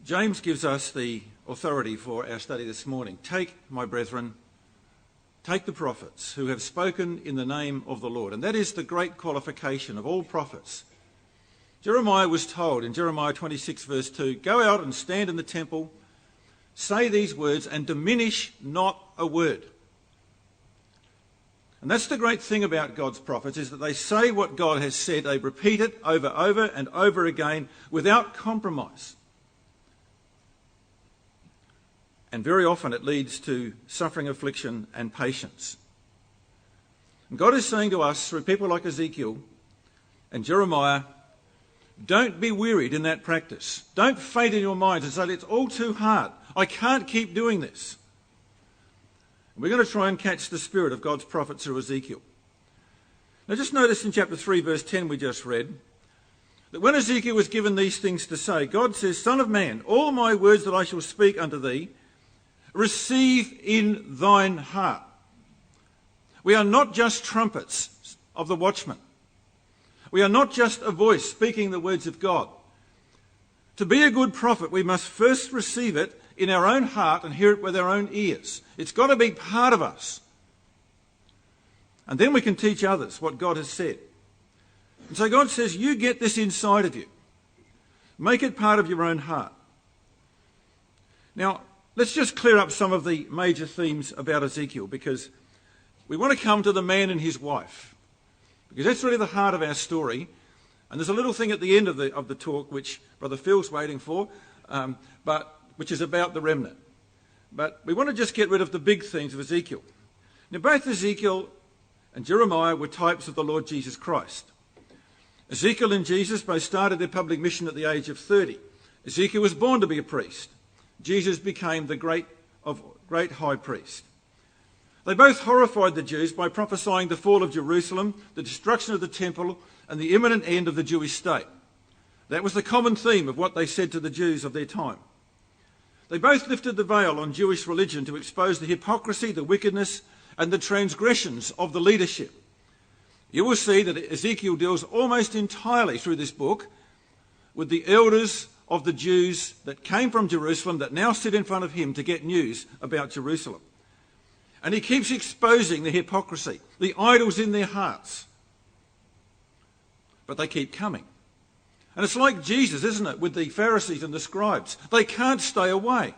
James gives us the authority for our study this morning. Take, my brethren, take the prophets who have spoken in the name of the Lord. And that is the great qualification of all prophets. Jeremiah was told in Jeremiah 26 verse 2, go out and stand in the temple, say these words and diminish not a word. And that's the great thing about God's prophets, is that they say what God has said. They repeat it over and over again without compromise. And very often it leads to suffering, affliction and patience. And God is saying to us through people like Ezekiel and Jeremiah, don't be wearied in that practice. Don't faint in your minds and say, it's all too hard. I can't keep doing this. And we're going to try and catch the spirit of God's prophets through Ezekiel. Now just notice in chapter 3 verse 10 we just read, that when Ezekiel was given these things to say, God says, Son of man, all my words that I shall speak unto thee, receive in thine heart. We are not just trumpets of the watchman. We are not just a voice speaking the words of God. To be a good prophet, we must first receive it in our own heart and hear it with our own ears. It's got to be part of us. And then we can teach others what God has said. And so God says, you get this inside of you. Make it part of your own heart. Now, let's just clear up some of the major themes about Ezekiel, because we want to come to the man and his wife, because that's really the heart of our story. And there's a little thing at the end of the talk which Brother Phil's waiting for, which is about the remnant. But we want to just get rid of the big themes of Ezekiel. Now, both Ezekiel and Jeremiah were types of the Lord Jesus Christ. Ezekiel and Jesus both started their public mission at the age of 30. Ezekiel was born to be a priest. Jesus became the great high priest. They both horrified the Jews by prophesying the fall of Jerusalem, the destruction of the temple, and the imminent end of the Jewish state. That was the common theme of what they said to the Jews of their time. They both lifted the veil on Jewish religion to expose the hypocrisy, the wickedness, and the transgressions of the leadership. You will see that Ezekiel deals almost entirely through this book with the elders of the Jews that came from Jerusalem that now sit in front of him to get news about Jerusalem. And he keeps exposing the hypocrisy, the idols in their hearts. But they keep coming. And it's like Jesus, isn't it, with the Pharisees and the scribes. They can't stay away.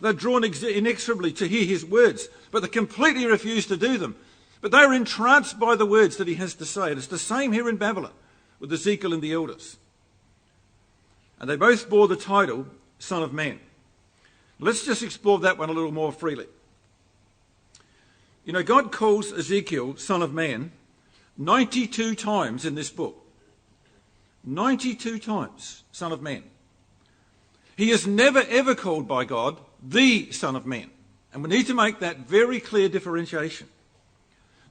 They're drawn inexorably to hear his words, but they completely refuse to do them. But they're entranced by the words that he has to say. And it's the same here in Babylon with Ezekiel and the elders. And they both bore the title Son of Man. Let's just explore that one a little more freely. You know, God calls Ezekiel Son of Man 92 times in this book. 92 times, Son of Man. He is never ever called by God the Son of Man. And we need to make that very clear differentiation.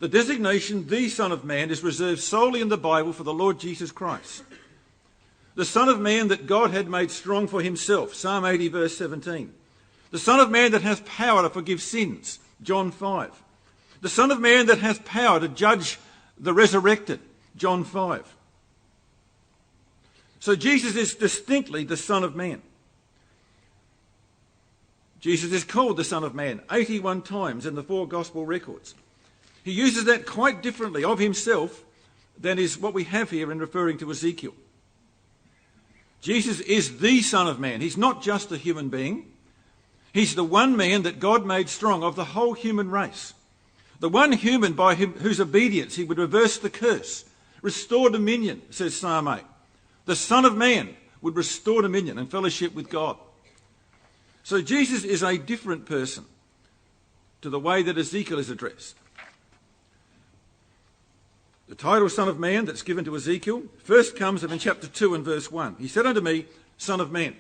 The designation, the Son of Man, is reserved solely in the Bible for the Lord Jesus Christ. The Son of Man that God had made strong for himself, Psalm 80 verse 17. The Son of Man that has power to forgive sins, John 5. The Son of Man that has power to judge the resurrected, John 5. So Jesus is distinctly the Son of Man. Jesus is called the Son of Man 81 times in the 4 gospel records. He uses that quite differently of himself than is what we have here in referring to Ezekiel. Jesus is the Son of Man. He's not just a human being. He's the one man that God made strong of the whole human race. The one human by whose obedience he would reverse the curse, restore dominion, says Psalm 8. The Son of Man would restore dominion and fellowship with God. So Jesus is a different person to the way that Ezekiel is addressed. The title Son of Man that's given to Ezekiel first comes in chapter 2 and verse 1. He said unto me, Son of Man.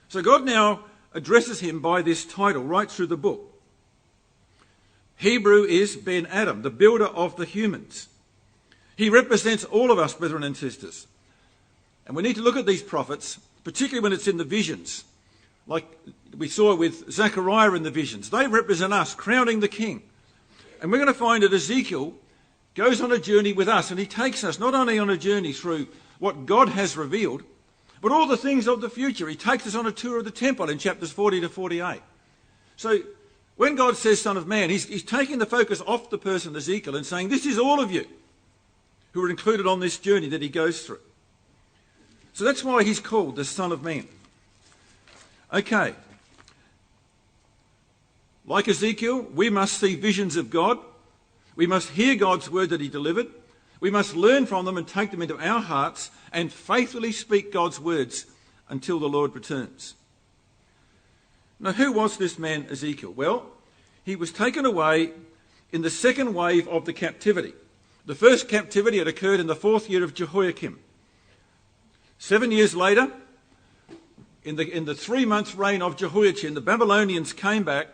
So God now addresses him by this title right through the book. Hebrew is Ben Adam, the builder of the humans. He represents all of us, brethren and sisters. And we need to look at these prophets, particularly when it's in the visions, like we saw with Zechariah in the visions. They represent us, crowning the king. And we're going to find that Ezekiel goes on a journey with us, and he takes us not only on a journey through what God has revealed, but all the things of the future. He takes us on a tour of the temple in chapters 40 to 48. So when God says Son of Man, he's taking the focus off the person Ezekiel and saying, this is all of you who are included on this journey that he goes through. So that's why he's called the Son of Man. Okay. Like Ezekiel, we must see visions of God. We must hear God's word that he delivered. We must learn from them and take them into our hearts and faithfully speak God's words until the Lord returns. Now, who was this man Ezekiel? Well, he was taken away in the second wave of the captivity. The first captivity had occurred in the 4th year of Jehoiakim. 7 years later, in the 3-month reign of Jehoiachin, the Babylonians came back,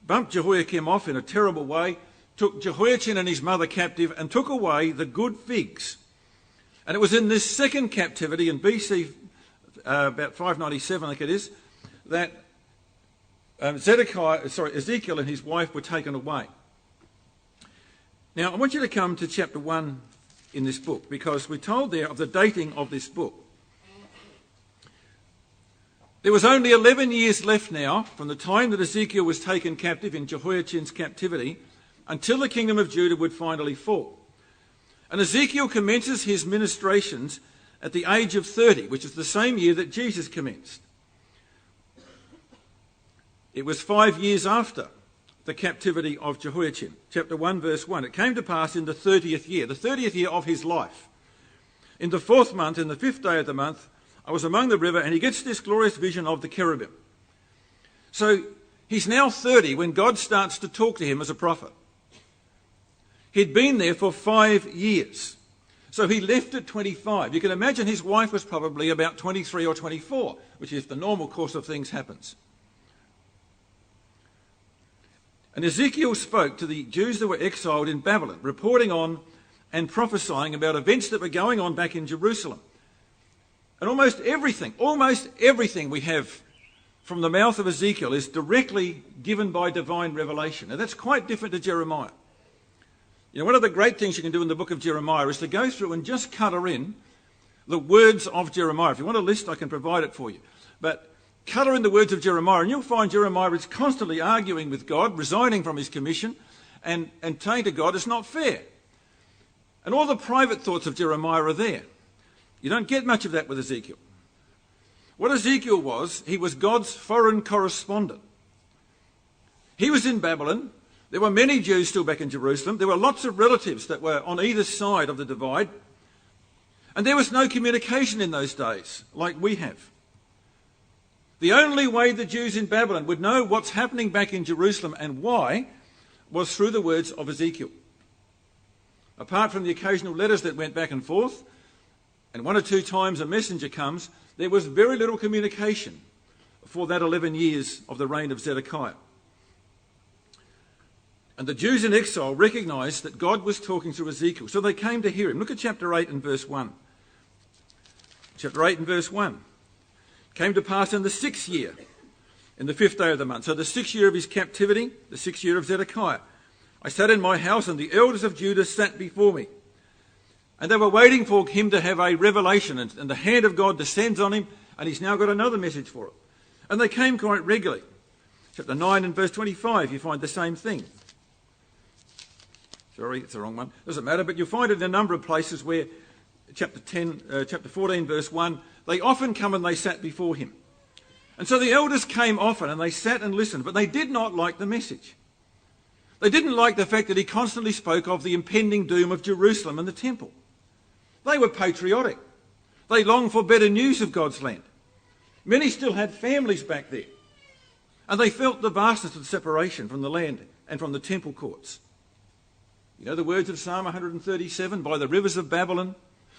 bumped Jehoiakim off in a terrible way, took Jehoiachin and his mother captive and took away the good figs. And it was in this second captivity in BC, about 597 I think it is, that Ezekiel and his wife were taken away. Now I want you to come to chapter 1 in this book, because we're told there of the dating of this book. There was only 11 years left now from the time that Ezekiel was taken captive in Jehoiachin's captivity until the kingdom of Judah would finally fall. And Ezekiel commences his ministrations at the age of 30, which is the same year that Jesus commenced. It was 5 years after the captivity of Jehoiachin. Chapter 1, verse 1. It came to pass in the 30th year of his life. In the 4th month, in the 5th day of the month, I was among the river, and he gets this glorious vision of the cherubim. So he's now 30 when God starts to talk to him as a prophet. He'd been there for 5 years. So he left at 25. You can imagine his wife was probably about 23 or 24, which is the normal course of things happens. And Ezekiel spoke to the Jews that were exiled in Babylon, reporting on and prophesying about events that were going on back in Jerusalem. And almost everything we have from the mouth of Ezekiel is directly given by divine revelation. Now that's quite different to Jeremiah. You know, one of the great things you can do in the book of Jeremiah is to go through and just colour in the words of Jeremiah. If you want a list, I can provide it for you. But colour in the words of Jeremiah, and you'll find Jeremiah is constantly arguing with God, resigning from his commission, and saying to God, it's not fair. And all the private thoughts of Jeremiah are there. You don't get much of that with Ezekiel. What Ezekiel was, he was God's foreign correspondent. He was in Babylon. There were many Jews still back in Jerusalem. There were lots of relatives that were on either side of the divide. And there was no communication in those days like we have. The only way the Jews in Babylon would know what's happening back in Jerusalem and why was through the words of Ezekiel. Apart from the occasional letters that went back and forth, and 1 or 2 times a messenger comes, there was very little communication for that 11 years of the reign of Zedekiah. And the Jews in exile recognised that God was talking through Ezekiel, so they came to hear him. Look at chapter 8 and verse 1. Chapter 8 and verse 1. It came to pass in the 6th year, in the 5th day of the month, so the 6th year of his captivity, the 6th year of Zedekiah, I sat in my house, and the elders of Judah sat before me. And they were waiting for him to have a revelation, and the hand of God descends on him, and he's now got another message for it. And they came quite regularly. Chapter 9 and verse 25, you find the same thing. Sorry, it's the wrong one. Doesn't matter, but you'll find it in a number of places where, chapter 14, verse 1, they often come and they sat before him. And so the elders came often and they sat and listened, but they did not like the message. They didn't like the fact that he constantly spoke of the impending doom of Jerusalem and the temple. They were patriotic. They longed for better news of God's land. Many still had families back there. And they felt the vastness of the separation from the land and from the temple courts. You know the words of Psalm 137, by the rivers of Babylon,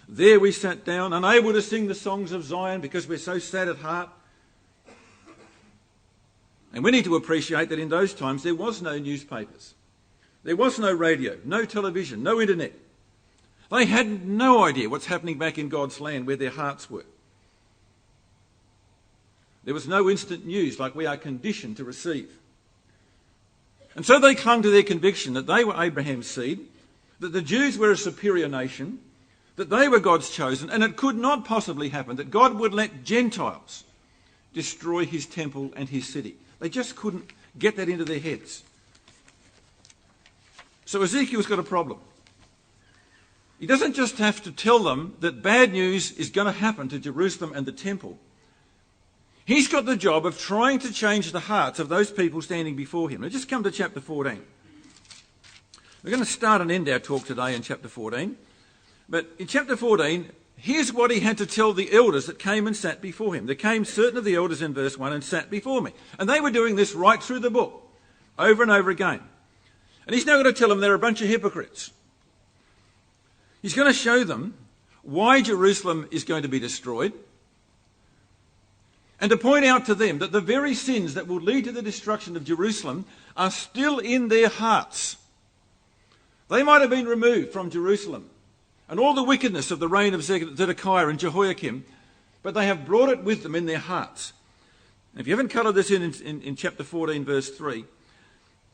there we sat down, unable to sing the songs of Zion because we're so sad at heart. And we need to appreciate that in those times there was no newspapers. There was no radio, no television, no internet. They had no idea what's happening back in God's land where their hearts were. There was no instant news like we are conditioned to receive. And so they clung to their conviction that they were Abraham's seed, that the Jews were a superior nation, that they were God's chosen, and it could not possibly happen that God would let Gentiles destroy his temple and his city. They just couldn't get that into their heads. So Ezekiel's got a problem. He doesn't just have to tell them that bad news is going to happen to Jerusalem and the temple. He's got the job of trying to change the hearts of those people standing before him. Now just come to chapter 14. We're going to start and end our talk today in chapter 14. But in chapter 14, here's what he had to tell the elders that came and sat before him. There came certain of the elders in verse 1 and sat before me. And they were doing this right through the book, over and over again. And he's now going to tell them they're a bunch of hypocrites. He's going to show them why Jerusalem is going to be destroyed, and to point out to them that the very sins that will lead to the destruction of Jerusalem are still in their hearts. They might have been removed from Jerusalem and all the wickedness of the reign of Zedekiah and Jehoiakim, but they have brought it with them in their hearts. And if you haven't coloured this in chapter 14, verse 3,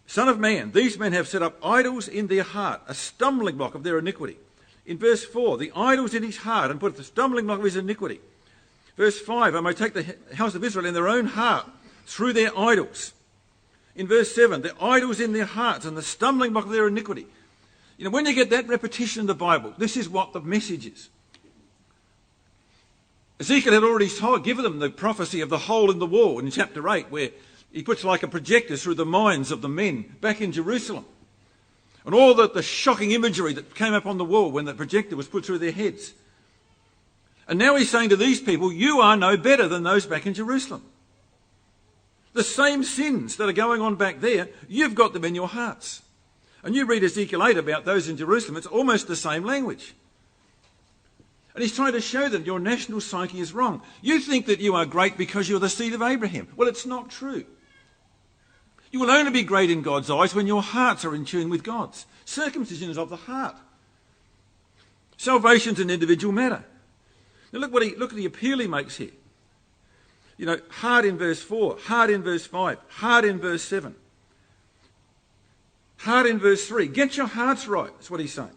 Son of man, these men have set up idols in their heart, a stumbling block of their iniquity. In verse 4, the idols in his heart, and put the stumbling block of his iniquity. Verse 5, I may take the house of Israel in their own heart through their idols. In verse 7, the idols in their hearts and the stumbling block of their iniquity. You know, when you get that repetition in the Bible, this is what the message is. Ezekiel had already given them the prophecy of the hole in the wall in chapter 8, where he puts like a projector through the minds of the men back in Jerusalem. And all the shocking imagery that came up on the wall when the projector was put through their heads. And now he's saying to these people, you are no better than those back in Jerusalem. The same sins that are going on back there, you've got them in your hearts. And you read Ezekiel 8 about those in Jerusalem, it's almost the same language. And he's trying to show them your national psyche is wrong. You think that you are great because you're the seed of Abraham. Well, it's not true. You will only be great in God's eyes when your hearts are in tune with God's. Circumcision is of the heart. Salvation's an individual matter. Now look at the appeal he makes here. You know, heart in verse 4, heart in verse 5, heart in verse 7. Heart in verse 3. Get your hearts right, that's what he's saying.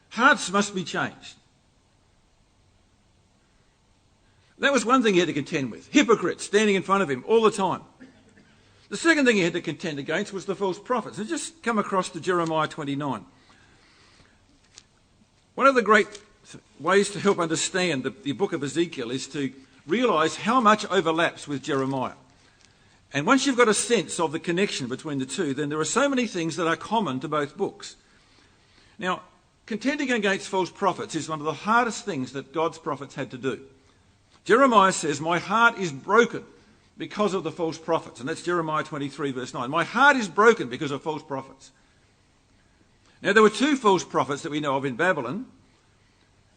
Hearts must be changed. That was one thing he had to contend with. Hypocrites standing in front of him all the time. The second thing he had to contend against was the false prophets. And just come across to Jeremiah 29. One of the great ways to help understand the book of Ezekiel is to realise how much overlaps with Jeremiah. And once you've got a sense of the connection between the two, then there are so many things that are common to both books. Now, contending against false prophets is one of the hardest things that God's prophets had to do. Jeremiah says, my heart is broken because of the false prophets. And that's Jeremiah 23 verse 9. My heart is broken because of false prophets. Now there were two false prophets that we know of in Babylon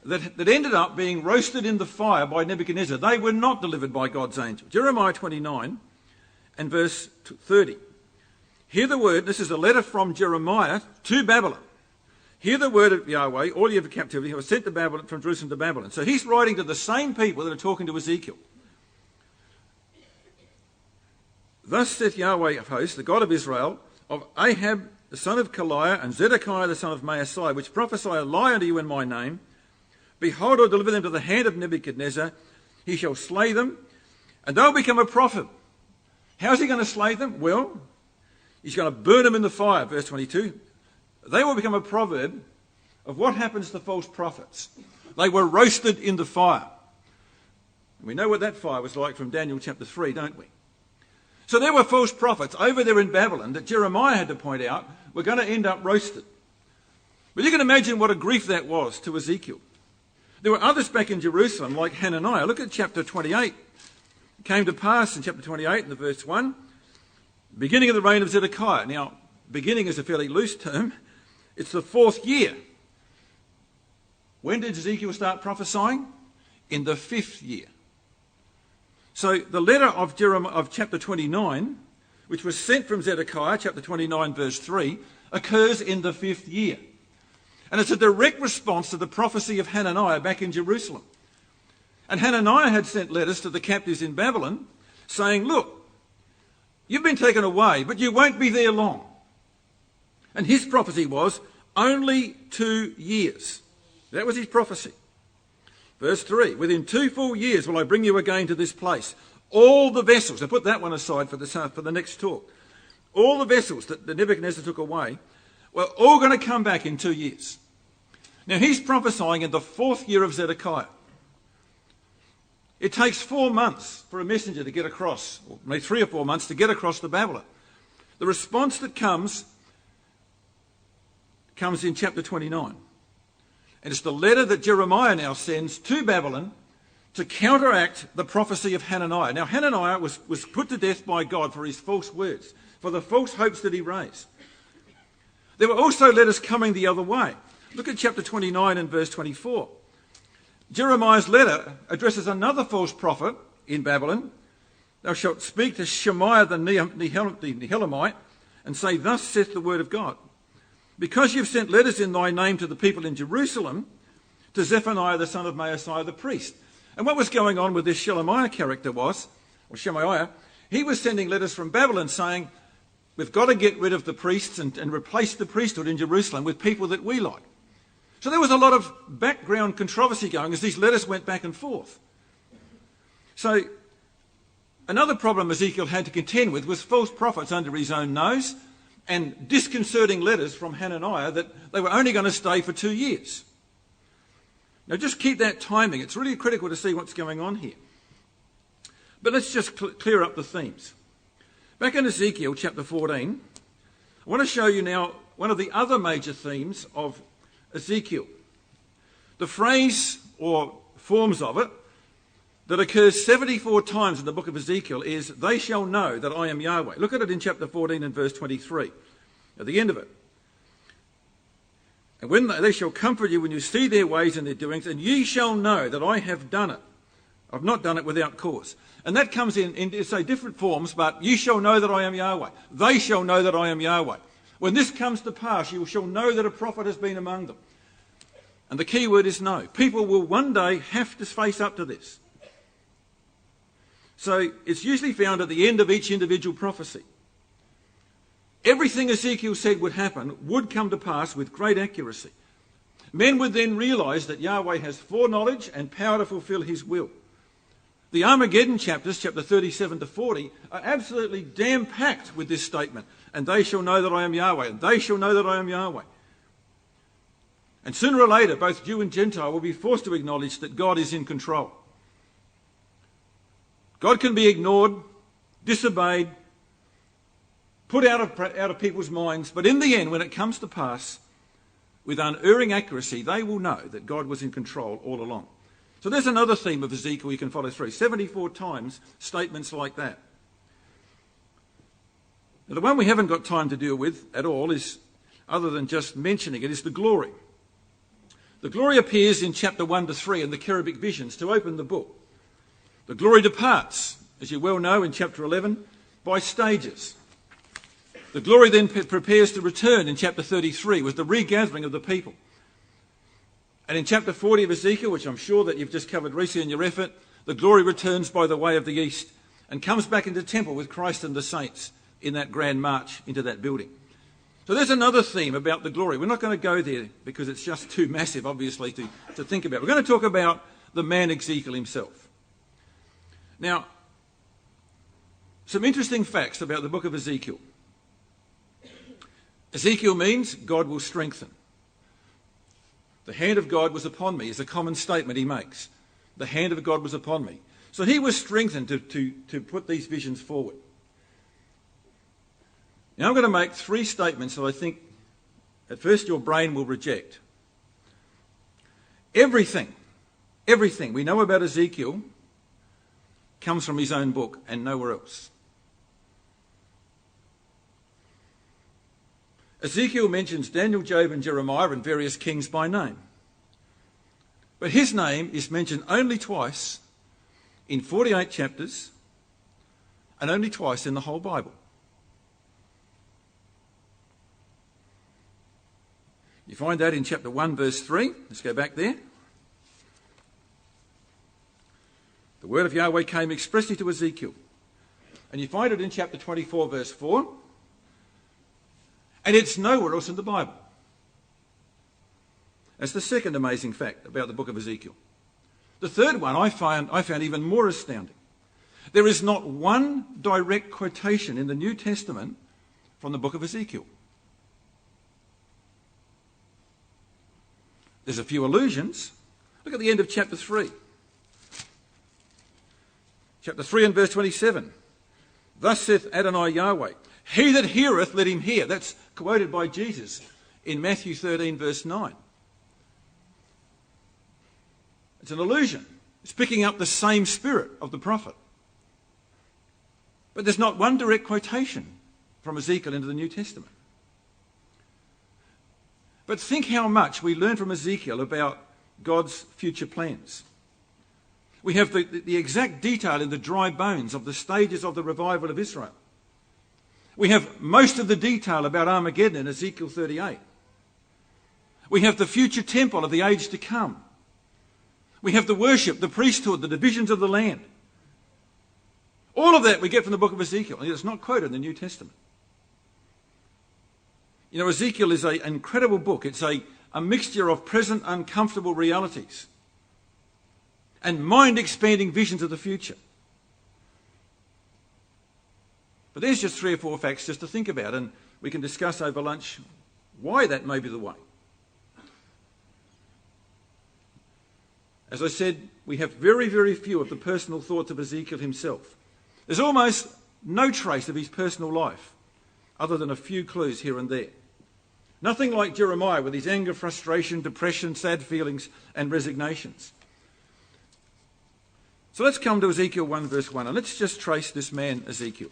that ended up being roasted in the fire by Nebuchadnezzar. They were not delivered by God's angel. Jeremiah 29 and verse 30. Hear the word, this is a letter from Jeremiah to Babylon. Hear the word of Yahweh, all you of captivity, who are sent to Babylon, from Jerusalem to Babylon. So he's writing to the same people that are talking to Ezekiel. Thus saith Yahweh of hosts, the God of Israel, of Ahab the son of Kaliah and Zedekiah the son of Maasai, which prophesy a lie unto you in my name, behold, I'll deliver them to the hand of Nebuchadnezzar. He shall slay them, and they'll become a prophet. How's he going to slay them? Well, he's going to burn them in the fire, verse 22. They will become a proverb of what happens to false prophets. They were roasted in the fire. And we know what that fire was like from Daniel chapter 3, don't we? So there were false prophets over there in Babylon that Jeremiah had to point out were going to end up roasted. But you can imagine what a grief that was to Ezekiel. There were others back in Jerusalem like Hananiah. Look at chapter 28. It came to pass in chapter 28 in the verse 1, beginning of the reign of Zedekiah. Now, beginning is a fairly loose term. It's the 4th year. When did Ezekiel start prophesying? In the 5th year. So the letter of chapter 29, which was sent from Zedekiah, chapter 29, verse 3, occurs in the 5th year. And it's a direct response to the prophecy of Hananiah back in Jerusalem. And Hananiah had sent letters to the captives in Babylon saying, look, you've been taken away, but you won't be there long. And his prophecy was only 2 years. That was his prophecy. Verse 3, within 2 full years will I bring you again to this place. All the vessels, now put that one aside for the next talk. All the vessels that Nebuchadnezzar took away were all going to come back in 2 years. Now he's prophesying in the 4th year of Zedekiah. It takes 4 months for a messenger to get across, or maybe 3 or 4 months to get across to Babylon. The response that comes in chapter 29. And it's the letter that Jeremiah now sends to Babylon to counteract the prophecy of Hananiah. Now Hananiah was put to death by God for his false words, for the false hopes that he raised. There were also letters coming the other way. Look at chapter 29 and verse 24. Jeremiah's letter addresses another false prophet in Babylon. Thou shalt speak to Shemaiah the Nehelamite and say, thus saith the word of God. Because you've sent letters in thy name to the people in Jerusalem, to Zephaniah the son of Maaseiah the priest. And what was going on with this Shemaiah character was, or Shemaiah, he was sending letters from Babylon saying, we've got to get rid of the priests and replace the priesthood in Jerusalem with people that we like. So there was a lot of background controversy going as these letters went back and forth. So another problem Ezekiel had to contend with was false prophets under his own nose and disconcerting letters from Hananiah that they were only going to stay for 2 years. Now just keep that timing. It's really critical to see what's going on here. But let's just clear up the themes. Back in Ezekiel chapter 14, I want to show you now one of the other major themes of Ezekiel. The phrase or forms of it that occurs 74 times in the book of Ezekiel is, they shall know that I am Yahweh. Look at it in chapter 14 and verse 23, at the end of it. And when they shall comfort you when you see their ways and their doings, and ye shall know that I have done it. I've not done it without cause. And that comes in say, different forms, but ye shall know that I am Yahweh. They shall know that I am Yahweh. When this comes to pass, you shall know that a prophet has been among them. And the key word is know. People will one day have to face up to this. So it's usually found at the end of each individual prophecy. Everything Ezekiel said would happen would come to pass with great accuracy. Men would then realise that Yahweh has foreknowledge and power to fulfil his will. The Armageddon chapters, chapter 37 to 40, are absolutely jam-packed with this statement. And they shall know that I am Yahweh. And they shall know that I am Yahweh. And sooner or later, both Jew and Gentile will be forced to acknowledge that God is in control. God can be ignored, disobeyed, put out of people's minds. But in the end, when it comes to pass, with unerring accuracy, they will know that God was in control all along. So there's another theme of Ezekiel you can follow through. 74 times, statements like that. Now, the one we haven't got time to deal with at all is, other than just mentioning it, is the glory. The glory appears in chapter 1 to 3 in the cherubic visions to open the book. The glory departs, as you well know, in chapter 11, by stages. The glory then prepares to return in chapter 33 with the regathering of the people. And in chapter 40 of Ezekiel, which I'm sure that you've just covered recently in your effort, the glory returns by the way of the east and comes back into the temple with Christ and the saints in that grand march into that building. So there's another theme about the glory. We're not going to go there because it's just too massive, obviously, to think about. We're going to talk about the man Ezekiel himself. Now, some interesting facts about the book of Ezekiel. Ezekiel means God will strengthen. The hand of God was upon me is a common statement he makes. The hand of God was upon me. So he was strengthened to put these visions forward. Now I'm going to make 3 statements that I think at first your brain will reject. Everything we know about Ezekiel comes from his own book and nowhere else. Ezekiel mentions Daniel, Job and Jeremiah and various kings by name. But his name is mentioned only twice in 48 chapters and only twice in the whole Bible. You find that in chapter 1 verse 3. Let's go back there. The word of Yahweh came expressly to Ezekiel. And you find it in chapter 24 verse 4. And it's nowhere else in the Bible. That's the second amazing fact about the book of Ezekiel. The third one I found even more astounding. There is not one direct quotation in the New Testament from the book of Ezekiel. There's a few allusions. Look at the end of chapter 3. Chapter 3 and verse 27. Thus saith Adonai Yahweh, he that heareth, let him hear. That's quoted by Jesus in Matthew 13 verse 9. It's an allusion. It's picking up the same spirit of the prophet. But there's not one direct quotation from Ezekiel into the New Testament. But think how much we learn from Ezekiel about God's future plans. We have the exact detail in the dry bones of the stages of the revival of Israel. We have most of the detail about Armageddon in Ezekiel 38. We have the future temple of the age to come. We have the worship, the priesthood, the divisions of the land. All of that we get from the book of Ezekiel, and it's not quoted in the New Testament. You know, Ezekiel is an incredible book. It's a mixture of present uncomfortable realities and mind-expanding visions of the future. But there's just 3 or 4 facts just to think about, and we can discuss over lunch why that may be the way. As I said, we have very, very few of the personal thoughts of Ezekiel himself. There's almost no trace of his personal life, other than a few clues here and there. Nothing like Jeremiah with his anger, frustration, depression, sad feelings and resignations. So let's come to Ezekiel 1 verse 1 and let's just trace this man Ezekiel.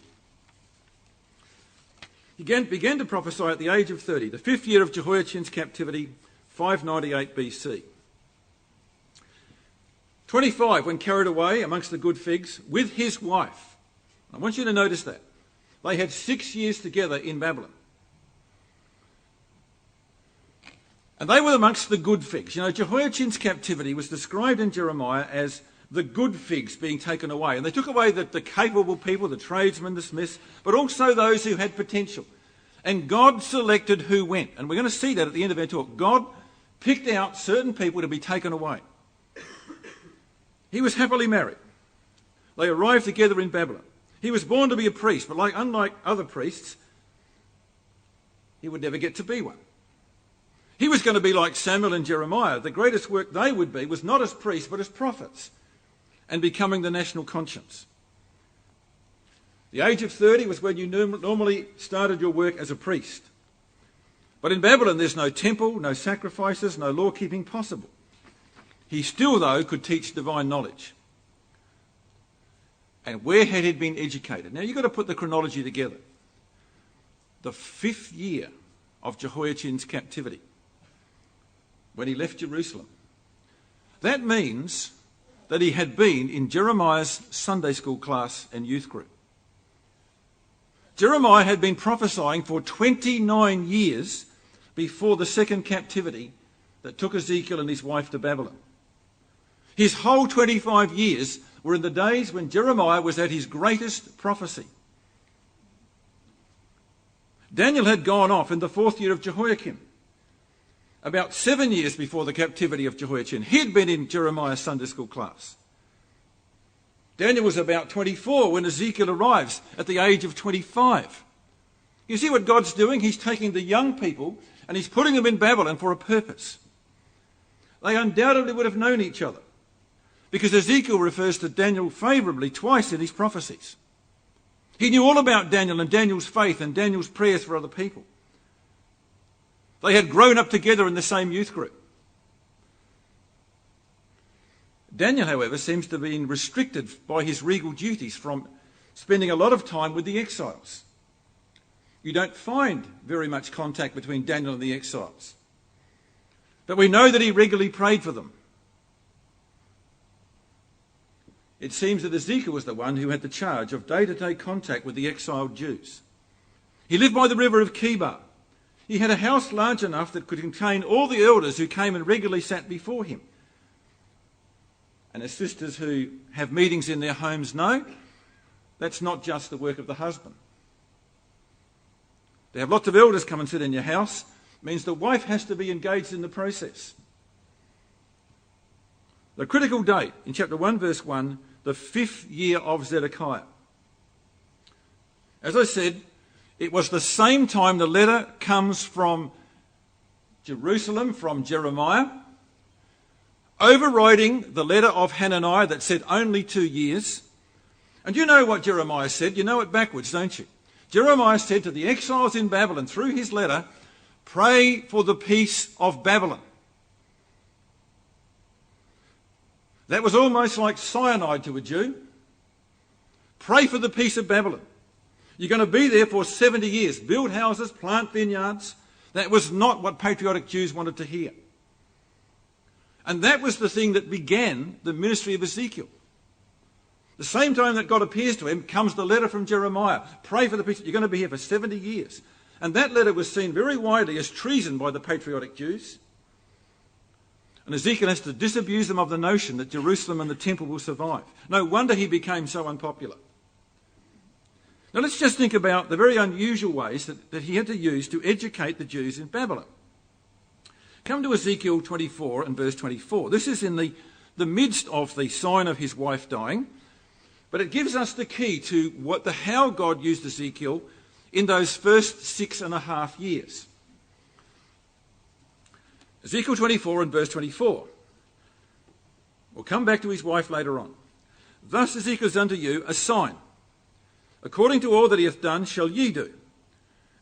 He began to prophesy at the age of 30, the 5th year of Jehoiachin's captivity, 598 BC. 25, when carried away amongst the good figs with his wife. I want you to notice that. They had 6 years together in Babylon. And they were amongst the good figs. You know, Jehoiachin's captivity was described in Jeremiah as the good figs being taken away. And they took away the capable people, the tradesmen, the smiths, but also those who had potential. And God selected who went. And we're going to see that at the end of our talk. God picked out certain people to be taken away. He was happily married. They arrived together in Babylon. He was born to be a priest, but unlike other priests, he would never get to be one. He was going to be like Samuel and Jeremiah. The greatest work they would be was not as priests, but as prophets, and becoming the national conscience. The age of 30 was when you normally started your work as a priest. But in Babylon, there's no temple, no sacrifices, no law-keeping possible. He still, though, could teach divine knowledge. And where had he been educated? Now, you've got to put the chronology together. The 5th year of Jehoiachin's captivity, when he left Jerusalem. That means that he had been in Jeremiah's Sunday school class and youth group. Jeremiah had been prophesying for 29 years before the second captivity that took Ezekiel and his wife to Babylon. His whole 25 years were in the days when Jeremiah was at his greatest prophecy. Daniel had gone off in the 4th year of Jehoiakim, about 7 years before the captivity of Jehoiachin. He'd been in Jeremiah's Sunday school class. Daniel was about 24 when Ezekiel arrives at the age of 25. You see what God's doing? He's taking the young people and he's putting them in Babylon for a purpose. They undoubtedly would have known each other, because Ezekiel refers to Daniel favourably twice in his prophecies. He knew all about Daniel and Daniel's faith and Daniel's prayers for other people. They had grown up together in the same youth group. Daniel, however, seems to have been restricted by his regal duties from spending a lot of time with the exiles. You don't find very much contact between Daniel and the exiles. But we know that he regularly prayed for them. It seems that Ezekiel was the one who had the charge of day-to-day contact with the exiled Jews. He lived by the river of Kibar. He had a house large enough that could contain all the elders who came and regularly sat before him. And as sisters who have meetings in their homes know, that's not just the work of the husband. To have lots of elders come and sit in your house means the wife has to be engaged in the process. The critical date in chapter 1 verse 1, the 5th year of Zedekiah. As I said, it was the same time the letter comes from Jerusalem, from Jeremiah, overriding the letter of Hananiah that said only 2 years. And you know what Jeremiah said? You know it backwards, don't you? Jeremiah said to the exiles in Babylon through his letter, pray for the peace of Babylon. That was almost like cyanide to a Jew. Pray for the peace of Babylon. You're going to be there for 70 years. Build houses, plant vineyards. That was not what patriotic Jews wanted to hear. And that was the thing that began the ministry of Ezekiel. The same time that God appears to him comes the letter from Jeremiah. Pray for the peace. You're going to be here for 70 years. And that letter was seen very widely as treason by the patriotic Jews. And Ezekiel has to disabuse them of the notion that Jerusalem and the temple will survive. No wonder he became so unpopular. Now let's just think about the very unusual ways that he had to use to educate the Jews in Babylon. Come to Ezekiel 24 and verse 24. This is in the midst of the sign of his wife dying, but it gives us the key to how God used Ezekiel in those first 6.5 years. Ezekiel 24 and verse 24. We'll come back to his wife later on. Thus Ezekiel is unto you a sign. According to all that he hath done shall ye do.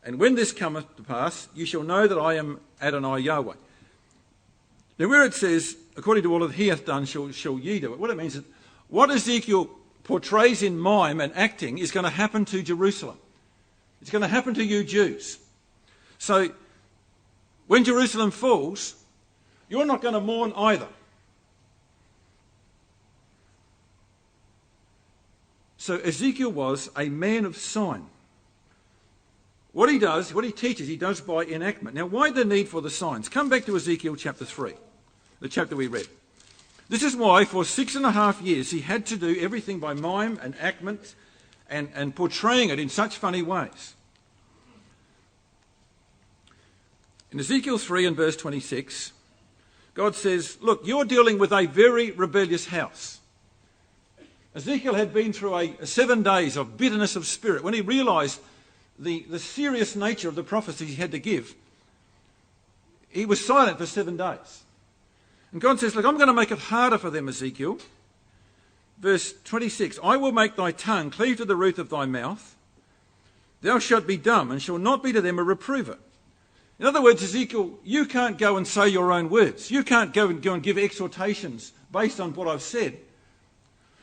And when this cometh to pass, ye shall know that I am Adonai Yahweh. Now where it says, according to all that he hath done shall ye do it, what it means is what Ezekiel portrays in mime and acting is going to happen to Jerusalem. It's going to happen to you Jews. So when Jerusalem falls, you're not going to mourn either. So Ezekiel was a man of sign. What he does, what he teaches, he does by enactment. Now, why the need for the signs? Come back to Ezekiel chapter 3, the chapter we read. This is why for 6.5 years he had to do everything by mime and enactment and portraying it in such funny ways. In Ezekiel 3 and verse 26, God says, look, you're dealing with a very rebellious house. Ezekiel had been through 7 days of bitterness of spirit. When he realised the serious nature of the prophecies he had to give, he was silent for 7 days. And God says, look, I'm going to make it harder for them, Ezekiel. Verse 26, I will make thy tongue cleave to the roof of thy mouth. Thou shalt be dumb and shall not be to them a reprover. In other words, Ezekiel, you can't go and say your own words. You can't go and give exhortations based on what I've said.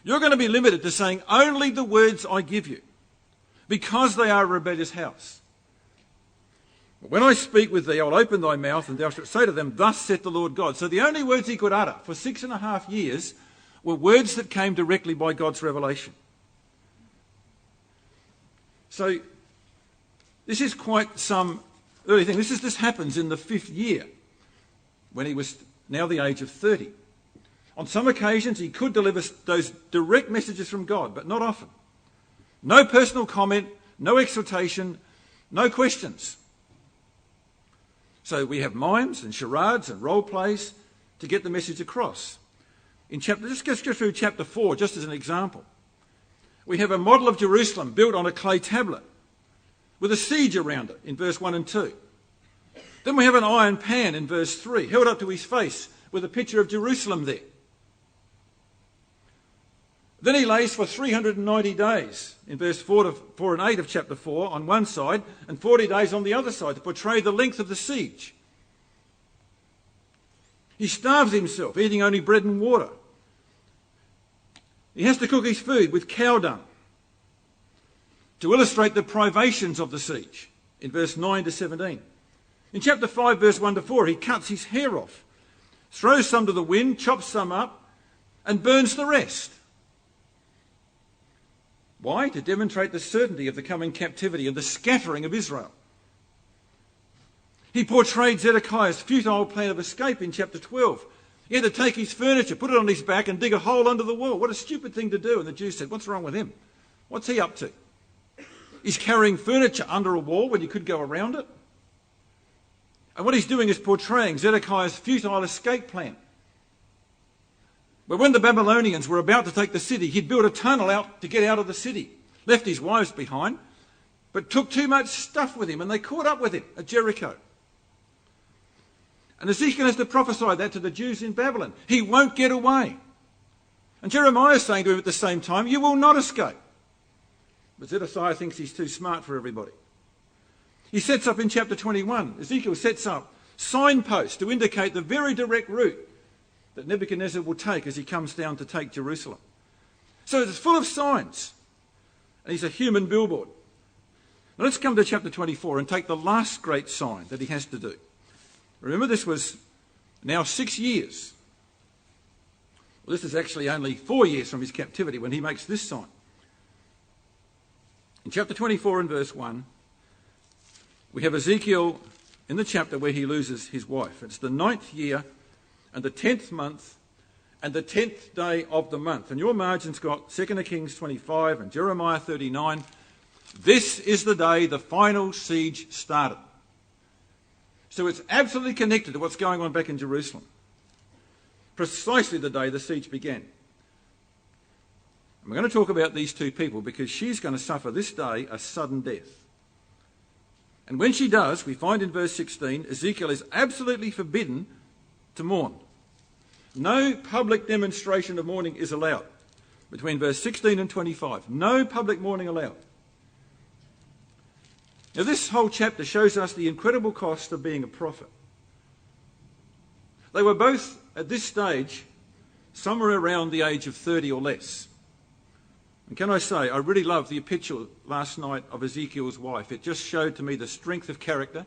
You're going to be limited to saying only the words I give you, because they are a rebellious house. When I speak with thee, I will open thy mouth, and thou shalt say to them, thus saith the Lord God. So the only words he could utter for 6.5 years were words that came directly by God's revelation. So this is quite some early thing. This happens in the 5th year, when he was now the age of 30. On some occasions he could deliver those direct messages from God, but not often. No personal comment, no exhortation, no questions. So we have mimes and charades and role plays to get the message across. Let's go through chapter 4 just as an example. We have a model of Jerusalem built on a clay tablet with a siege around it in verse 1 and 2. Then we have an iron pan in verse 3 held up to his face with a picture of Jerusalem there. Then he lays for 390 days in verse 4 and 8 of chapter 4 on one side and 40 days on the other side to portray the length of the siege. He starves himself, eating only bread and water. He has to cook his food with cow dung to illustrate the privations of the siege in verse 9 to 17. In chapter 5, verse 1 to 4, he cuts his hair off, throws some to the wind, chops some up, and burns the rest. Why? To demonstrate the certainty of the coming captivity and the scattering of Israel. He portrayed Zedekiah's futile plan of escape in chapter 12. He had to take his furniture, put it on his back and dig a hole under the wall. What a stupid thing to do. And the Jews said, what's wrong with him? What's he up to? He's carrying furniture under a wall when you could go around it. And what he's doing is portraying Zedekiah's futile escape plan. But when the Babylonians were about to take the city, he'd built a tunnel out to get out of the city, left his wives behind, but took too much stuff with him, and they caught up with him at Jericho. And Ezekiel has to prophesy that to the Jews in Babylon. He won't get away. And Jeremiah is saying to him at the same time, you will not escape. But Zedekiah thinks he's too smart for everybody. He sets up in chapter 21, Ezekiel sets up signposts to indicate the very direct route that Nebuchadnezzar will take as he comes down to take Jerusalem. So it's full of signs. And he's a human billboard. Now let's come to chapter 24 and take the last great sign that he has to do. Remember, this was now 6 years. Well, this is actually only 4 years from his captivity when he makes this sign. In chapter 24 and verse 1, we have Ezekiel in the chapter where he loses his wife. It's the 9th year and the 10th month and the 10th day of the month. And your margin's got 2 Kings 25 and Jeremiah 39. This is the day the final siege started. So it's absolutely connected to what's going on back in Jerusalem. Precisely the day the siege began. And we're going to talk about these two people because she's going to suffer this day a sudden death. And when she does, we find in verse 16, Ezekiel is absolutely forbidden to mourn. No public demonstration of mourning is allowed. Between verse 16 and 25, no public mourning allowed. Now this whole chapter shows us the incredible cost of being a prophet. They were both, at this stage, somewhere around the age of 30 or less. And can I say, I really loved the picture last night of Ezekiel's wife. It just showed to me the strength of character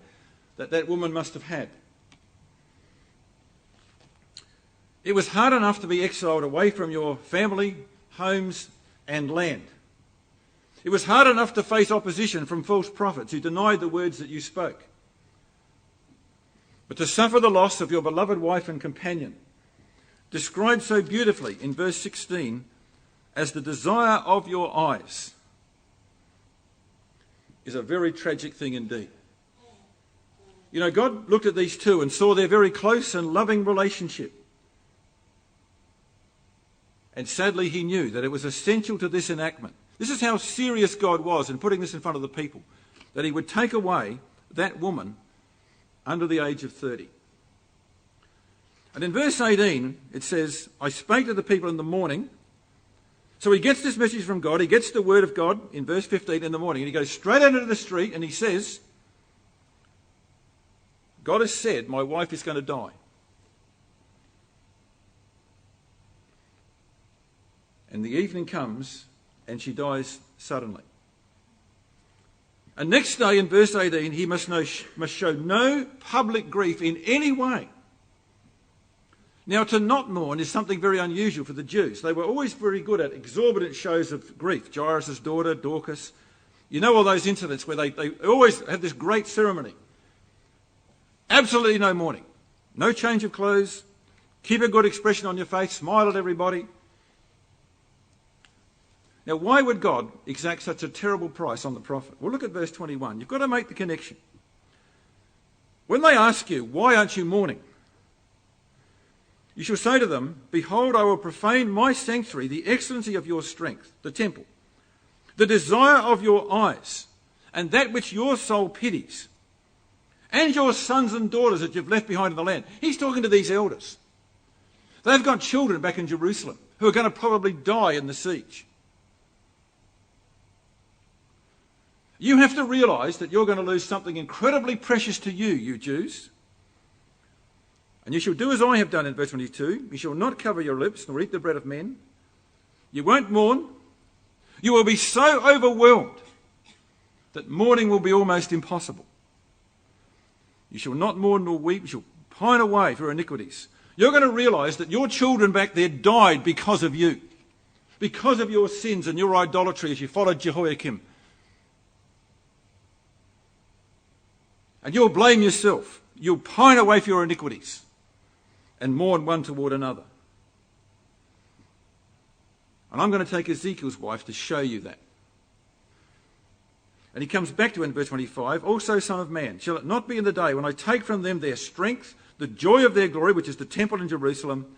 that that woman must have had. It was hard enough to be exiled away from your family, homes, and land. It was hard enough to face opposition from false prophets who denied the words that you spoke. But to suffer the loss of your beloved wife and companion, described so beautifully in verse 16 as the desire of your eyes, is a very tragic thing indeed. You know, God looked at these two and saw their very close and loving relationship. And sadly, he knew that it was essential to this enactment. This is how serious God was in putting this in front of the people, that he would take away that woman under the age of 30. And in verse 18, it says, I spake to the people in the morning. So he gets this message from God. He gets the word of God in verse 15 in the morning. And he goes straight out into the street and he says, God has said, my wife is going to die. And the evening comes and she dies suddenly. And next day in verse 18, he must show no public grief in any way. Now, to not mourn is something very unusual for the Jews. They were always very good at exorbitant shows of grief. Jairus' daughter, Dorcas. You know all those incidents where they always have this great ceremony. Absolutely no mourning. No change of clothes. Keep a good expression on your face. Smile at everybody. Now, why would God exact such a terrible price on the prophet? Well, look at verse 21. You've got to make the connection. When they ask you, why aren't you mourning? You shall say to them, behold, I will profane my sanctuary, the excellency of your strength, the temple, the desire of your eyes, and that which your soul pities, and your sons and daughters that you've left behind in the land. He's talking to these elders. They've got children back in Jerusalem who are going to probably die in the siege. You have to realise that you're going to lose something incredibly precious to you, you Jews. And you shall do as I have done in verse 22. You shall not cover your lips, nor eat the bread of men. You won't mourn. You will be so overwhelmed that mourning will be almost impossible. You shall not mourn nor weep. You shall pine away for iniquities. You're going to realise that your children back there died because of you. Because of your sins and your idolatry as you followed Jehoiakim. And you'll blame yourself. You'll pine away for your iniquities and mourn one toward another. And I'm going to take Ezekiel's wife to show you that. And he comes back to it in verse 25. Also, son of man, shall it not be in the day when I take from them their strength, the joy of their glory, which is the temple in Jerusalem,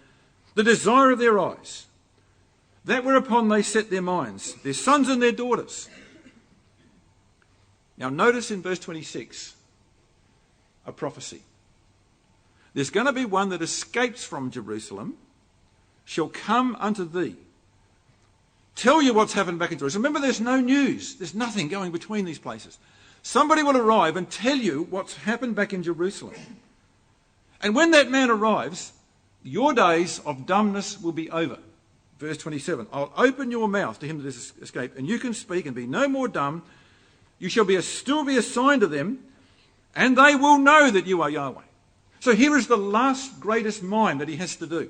the desire of their eyes, that whereupon they set their minds, their sons and their daughters. Now notice in verse 26, a prophecy. There's going to be one that escapes from Jerusalem, shall come unto thee. Tell you what's happened back in Jerusalem. Remember, there's no news. There's nothing going between these places. Somebody will arrive and tell you what's happened back in Jerusalem. And when that man arrives, your days of dumbness will be over. Verse 27, I'll open your mouth to him that has escaped, and you can speak and be no more dumb. You shall still be a sign to them, and they will know that you are Yahweh. So here is the last greatest mime that he has to do,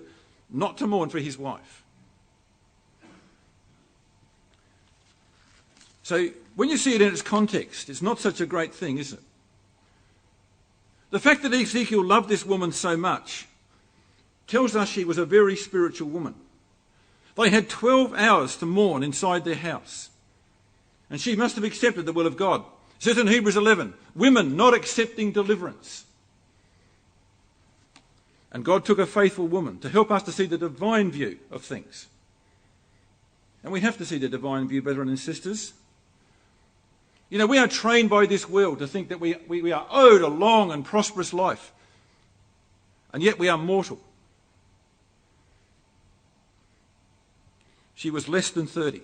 not to mourn for his wife. So when you see it in its context, it's not such a great thing, is it? The fact that Ezekiel loved this woman so much tells us she was a very spiritual woman. They had 12 hours to mourn inside their house. And she must have accepted the will of God. It says in Hebrews 11, women not accepting deliverance. And God took a faithful woman to help us to see the divine view of things. And we have to see the divine view, brethren and sisters. You know, we are trained by this world to think that we are owed a long and prosperous life. And yet we are mortal. She was less than 30.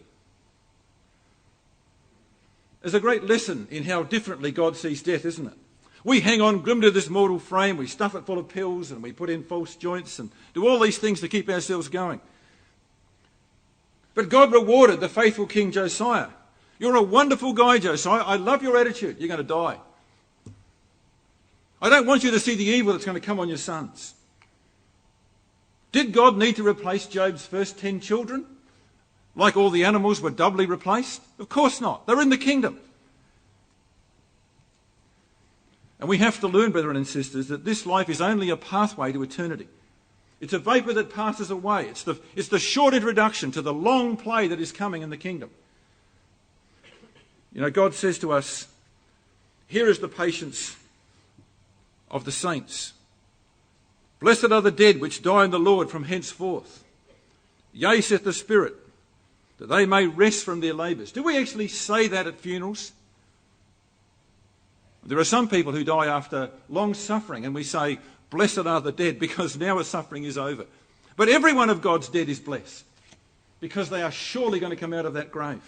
There's a great lesson in how differently God sees death, isn't it? We hang on grim to this mortal frame, we stuff it full of pills and we put in false joints and do all these things to keep ourselves going. But God rewarded the faithful King Josiah. You're a wonderful guy, Josiah. I love your attitude. You're going to die. I don't want you to see the evil that's going to come on your sons. Did God need to replace Job's first 10 children? Like all the animals were doubly replaced? Of course not. They're in the kingdom. And we have to learn, brethren and sisters, that this life is only a pathway to eternity. It's a vapour that passes away. It's the short introduction to the long play that is coming in the kingdom. You know, God says to us, here is the patience of the saints. Blessed are the dead which die in the Lord from henceforth. Yea, saith the Spirit, that they may rest from their labours. Do we actually say that at funerals? There are some people who die after long suffering and we say, blessed are the dead, because now the suffering is over. But every one of God's dead is blessed, because they are surely going to come out of that grave.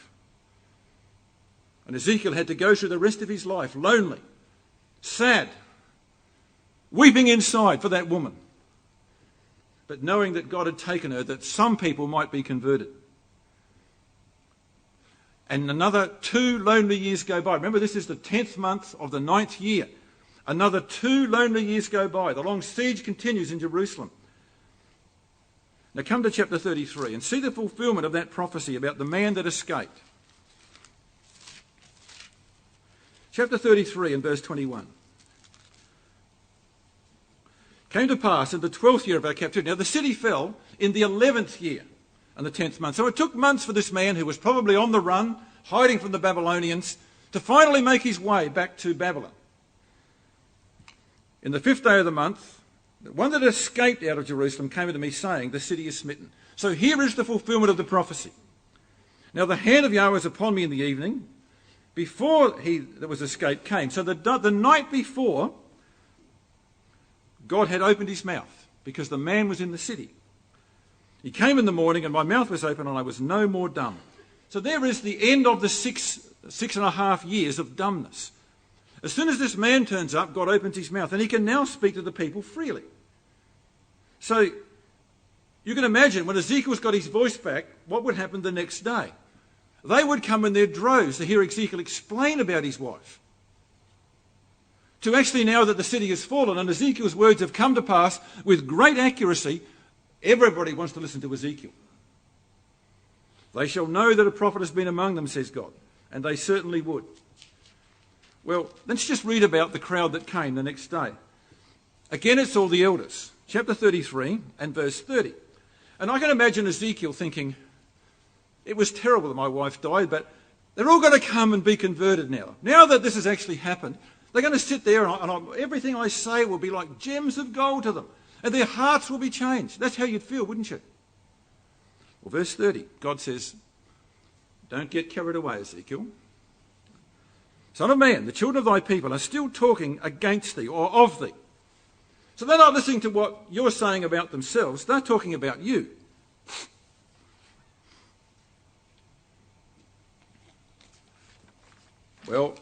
And Ezekiel had to go through the rest of his life lonely, sad, weeping inside for that woman, but knowing that God had taken her, that some people might be converted. And another 2 lonely years go by. Remember, this is the 10th month of the 9th year. Another 2 lonely years go by. The long siege continues in Jerusalem. Now come to chapter 33 and see the fulfilment of that prophecy about the man that escaped. Chapter 33 and verse 21. Came to pass in the 12th year of our captivity. Now the city fell in the 11th year and the 10th month. So it took months for this man, who was probably on the run, hiding from the Babylonians, to finally make his way back to Babylon. In the 5th day of the month, the one that escaped out of Jerusalem came unto me, saying, the city is smitten. So here is the fulfilment of the prophecy. Now the hand of Yahweh was upon me in the evening, before he that was escaped came. So the night before, God had opened his mouth, because the man was in the city. He came in the morning, and my mouth was open, and I was no more dumb. So there is the end of the 6.5 years of dumbness. As soon as this man turns up, God opens his mouth, and he can now speak to the people freely. So you can imagine, when Ezekiel's got his voice back, what would happen the next day? They would come in their droves to hear Ezekiel explain about his wife. To actually, now that the city has fallen and Ezekiel's words have come to pass with great accuracy, everybody wants to listen to Ezekiel. They shall know that a prophet has been among them, says God. And they certainly would. Well, let's just read about the crowd that came the next day. Again, it's all the elders. Chapter 33 and verse 30. And I can imagine Ezekiel thinking, it was terrible that my wife died, but they're all going to come and be converted now. Now that this has actually happened, they're going to sit there and everything I say will be like gems of gold to them. and their hearts will be changed. That's how you'd feel, wouldn't you? Well, verse 30, God says, don't get carried away, Ezekiel. Son of man, the children of thy people are still talking against thee or of thee. So they're not listening to what you're saying about themselves. They're talking about you. Well,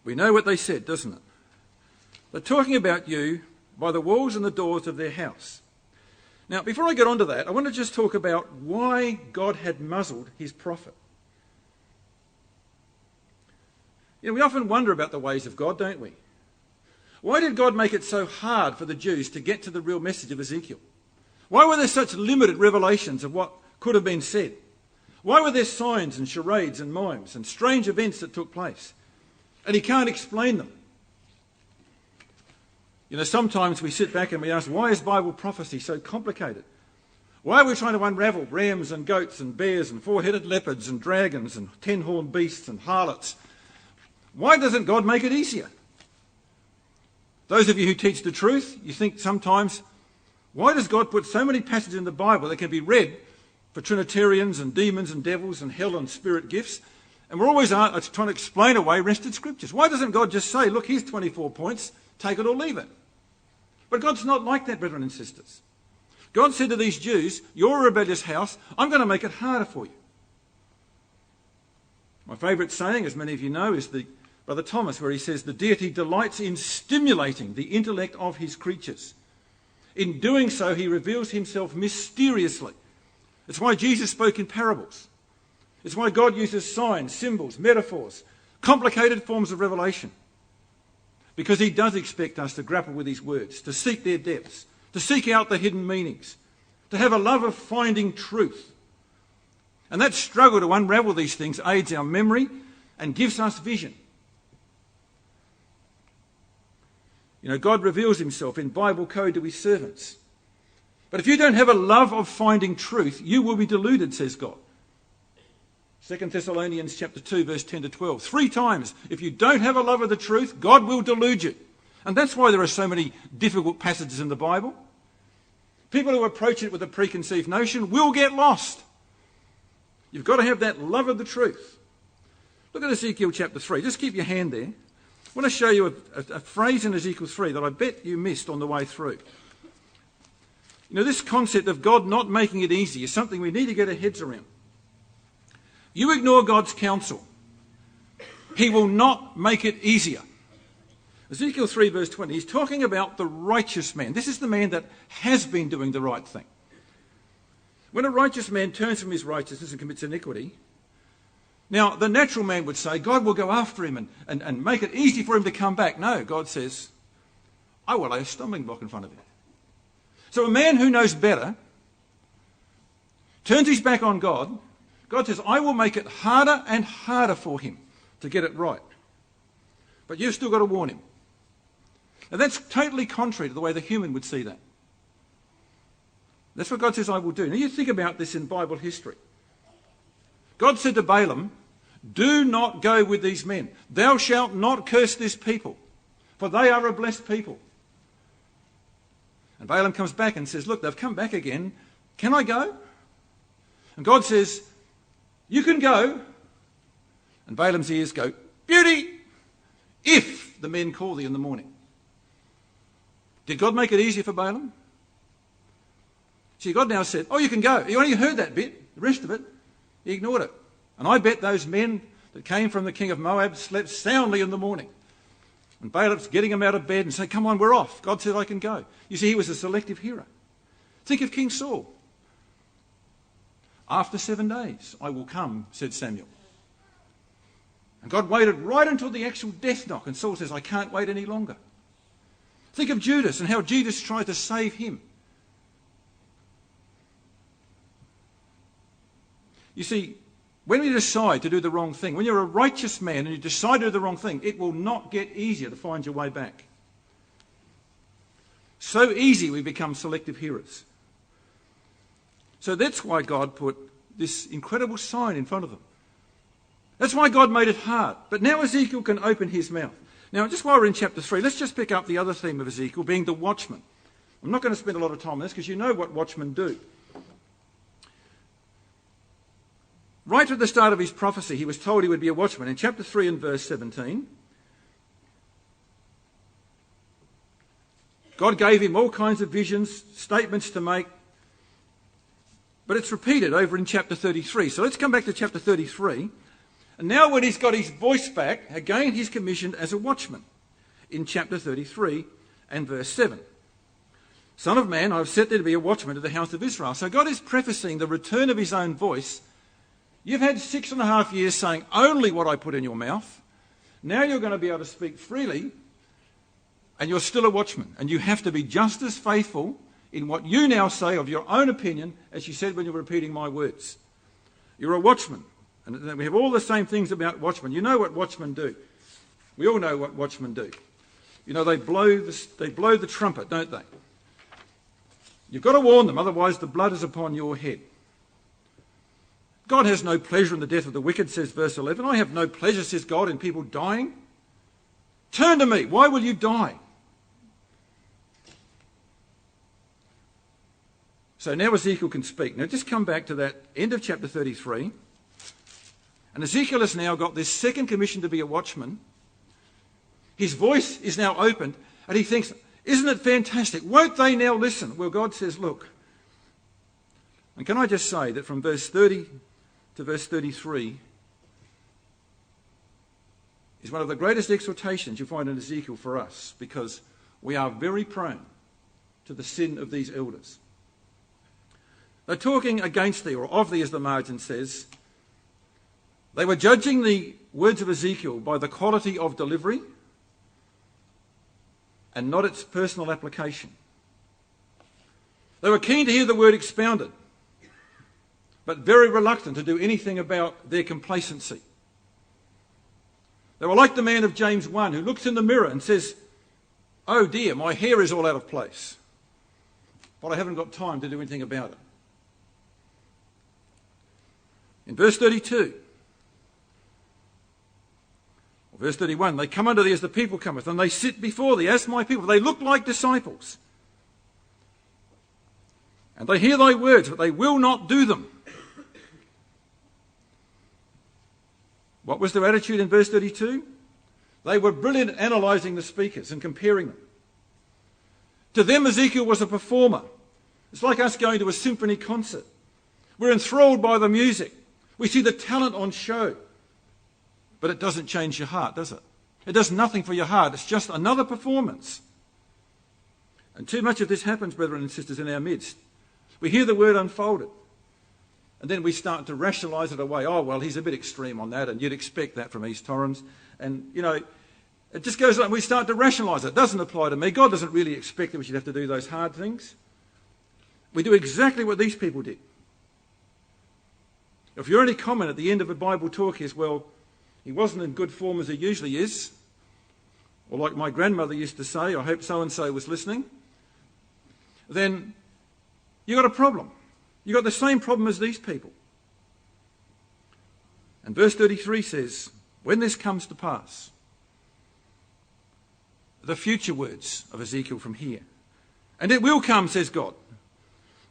we know what they said, doesn't it? They're talking about you by the walls and the doors of their house. Now, before I get on to that, I want to just talk about why God had muzzled his prophet. You know, we often wonder about the ways of God, don't we? Why did God make it so hard for the Jews to get to the real message of Ezekiel? Why were there such limited revelations of what could have been said? Why were there signs and charades and mimes and strange events that took place? And he can't explain them. You know, sometimes we sit back and we ask, why is Bible prophecy so complicated? Why are we trying to unravel rams and goats and bears and four-headed leopards and dragons and ten-horned beasts and harlots? Why doesn't God make it easier? Those of you who teach the truth, you think sometimes, why does God put so many passages in the Bible that can be read for Trinitarians and demons and devils and hell and spirit gifts? And we're always trying to explain away rested scriptures. Why doesn't God just say, look, here's 24 points, take it or leave it? But God's not like that, brethren and sisters. God said to these Jews, you're a rebellious house, I'm going to make it harder for you. My favourite saying, as many of you know, is the Brother Thomas, where he says, the deity delights in stimulating the intellect of his creatures. In doing so, he reveals himself mysteriously. It's why Jesus spoke in parables. It's why God uses signs, symbols, metaphors, complicated forms of revelation. Because he does expect us to grapple with his words, to seek their depths, to seek out the hidden meanings, to have a love of finding truth. And that struggle to unravel these things aids our memory and gives us vision. You know, God reveals himself in Bible code to his servants. But if you don't have a love of finding truth, you will be deluded, says God. 2 Thessalonians chapter 2, verse 10 to 12. 3 times, if you don't have a love of the truth, God will delude you. And that's why there are so many difficult passages in the Bible. People who approach it with a preconceived notion will get lost. You've got to have that love of the truth. Look at Ezekiel chapter 3. Just keep your hand there. I want to show you a phrase in Ezekiel 3 that I bet you missed on the way through. You know, this concept of God not making it easy is something we need to get our heads around. You ignore God's counsel, he will not make it easier. Ezekiel 3 verse 20, he's talking about the righteous man. This is the man that has been doing the right thing. When a righteous man turns from his righteousness and commits iniquity, now the natural man would say, God will go after him and make it easy for him to come back. No, God says, I will lay a stumbling block in front of him. So a man who knows better turns his back on God. God says, I will make it harder and harder for him to get it right. But you've still got to warn him. And that's totally contrary to the way the human would see that. That's what God says I will do. Now you think about this in Bible history. God said to Balaam, do not go with these men. Thou shalt not curse this people, for they are a blessed people. And Balaam comes back and says, look, they've come back again. Can I go? And God says, you can go. And Balaam's ears go, beauty, if the men call thee in the morning. Did God make it easier for Balaam? See, God now said, oh, you can go. You only heard that bit. The rest of it, he ignored it. And I bet those men that came from the king of Moab slept soundly in the morning. And Balaam's getting them out of bed and saying, come on, we're off. God said I can go. You see, he was a selective hearer. Think of King Saul. After 7 days, I will come, said Samuel. And God waited right until the actual death knock. And Saul says, I can't wait any longer. Think of Judas and how Judas tried to save him. You see, when we decide to do the wrong thing, when you're a righteous man and you decide to do the wrong thing, it will not get easier to find your way back. So easy we become selective hearers. So that's why God put this incredible sign in front of them. That's why God made it hard. But now Ezekiel can open his mouth. Now, just while we're in chapter 3, let's just pick up the other theme of Ezekiel, being the watchman. I'm not going to spend a lot of time on this because you know what watchmen do. Right at the start of his prophecy, he was told he would be a watchman. In chapter 3 and verse 17, God gave him all kinds of visions, statements to make, but it's repeated over in chapter 33. So let's come back to chapter 33. And now when he's got his voice back, again he's commissioned as a watchman in chapter 33 and verse 7. Son of man, I have set thee to be a watchman to the house of Israel. So God is prefacing the return of his own voice. You've had 6.5 years saying only what I put in your mouth. Now you're going to be able to speak freely, and you're still a watchman. And you have to be just as faithful in what you now say of your own opinion as you said when you were repeating my words. You're a watchman. And we have all the same things about watchmen. You know what watchmen do. We all know what watchmen do. You know, they blow the trumpet, don't they? You've got to warn them, otherwise the blood is upon your head. God has no pleasure in the death of the wicked, says verse 11. I have no pleasure, says God, in people dying. Turn to me. Why will you die? So now Ezekiel can speak. Now just come back to that end of chapter 33. And Ezekiel has now got this second commission to be a watchman. His voice is now opened, and he thinks, isn't it fantastic? Won't they now listen? Well, God says, look. And can I just say that from verse 30 to verse 33 is one of the greatest exhortations you find in Ezekiel for us, because we are very prone to the sin of these elders. They're talking against thee, or of thee, as the margin says. They were judging the words of Ezekiel by the quality of delivery and not its personal application. They were keen to hear the word expounded, but very reluctant to do anything about their complacency. They were like the man of James 1 who looks in the mirror and says, oh dear, my hair is all out of place, but I haven't got time to do anything about it. In verse 32, Verse 31, they come unto thee as the people cometh, and they sit before thee as my people. They look like disciples. And they hear thy words, but they will not do them. What was their attitude in verse 32? They were brilliant at analysing the speakers and comparing them. To them, Ezekiel was a performer. It's like us going to a symphony concert. We're enthralled by the music. We see the talent on show. But it doesn't change your heart, does it? It does nothing for your heart. It's just another performance. And too much of this happens, brethren and sisters, in our midst. We hear the word unfolded, and then we start to rationalise it away. Oh, well, he's a bit extreme on that, and you'd expect that from East Torrens. And, you know, it just goes on. We start to rationalise it. It doesn't apply to me. God doesn't really expect that we should have to do those hard things. We do exactly what these people did. If your only comment at the end of a Bible talk is, well, he wasn't in good form as he usually is, or like my grandmother used to say, I hope so-and-so was listening, then you've got a problem. You've got the same problem as these people. And verse 33 says, when this comes to pass, the future words of Ezekiel from here, and it will come, says God,